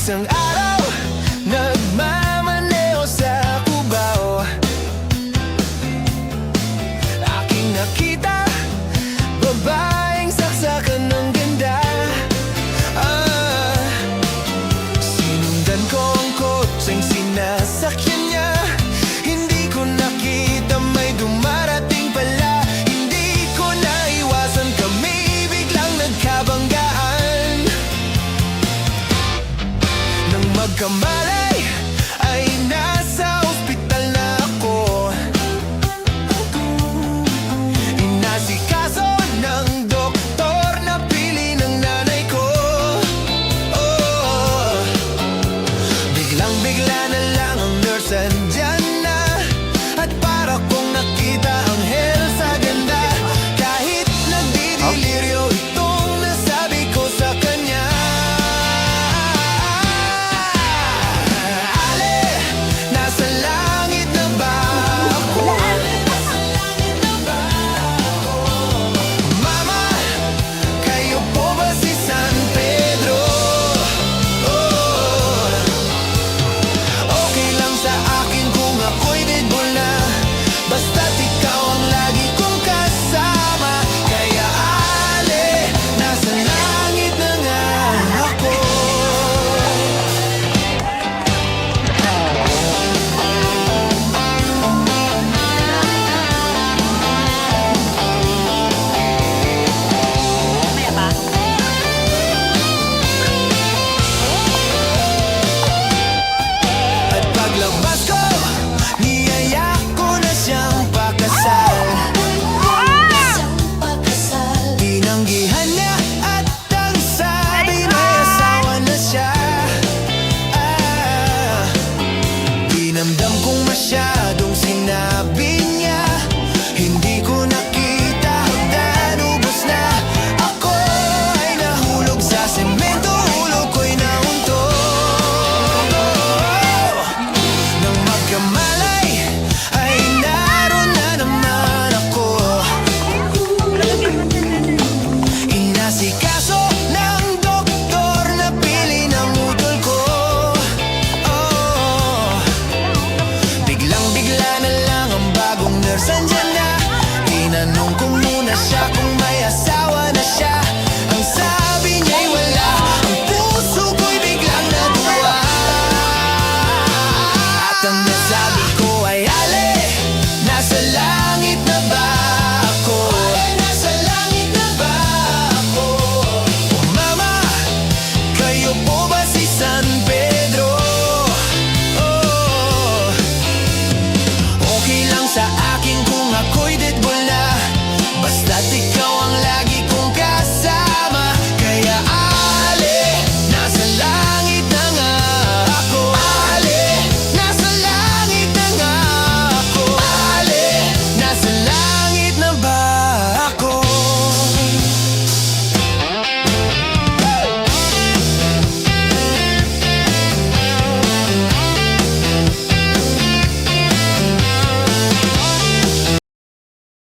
Isang araw, nagmamaneho sa Cubao, aking nakita, babaeng saksakan ng ganda. Sinundan ko ang kotseng sinasakyan niya. Hindi ko nakita may dumarating pala. Hindi ko naiwasan, kami biglang nagkabanggaan. Nang magkamalay ay nasa ospital na ako. Inasikaso ng doktor na pili ng nanay ko. Biglang-bigla na lang ang nurse andyan na, at para kong nakita ang hell sa ganda. Kahit nagdidiliryo itong nasabi ko sa kanya. Nasa langit na ba ako? Mama, kayo po ba si San Pedro? Okay lang sa akin kung ako'y deadball na, basta't ikaw ang lagi kong kasama. Kaya ale, nasa langit na nga ako. Maya pa? At paglabas ko, niyayak ko na siyang pakasal. Tinanggihan niya at ang sabi may asawa na siya. Dinamdam kong masyadong sinabi niya. Hindi ko nakita hagdan, ubos na. Ako ay nahulog sa semento, ulo ko'y nauntog. Nang magkamalay ay naroon na naman ako. Inasikaso ng doktor na pili ng utol ko. Biglang-bigla na lang ang bagong nurse andyan na. Tinanong ko muna siya kung may asawa na siya. Ang sabi niya'y wala. Ang puso ko'y biglang natuwa. At ang nasabi ko ay ale, nasa langit na ba ako? Nasa langit na ba ako? Mama, kayo po ba si San Pedro?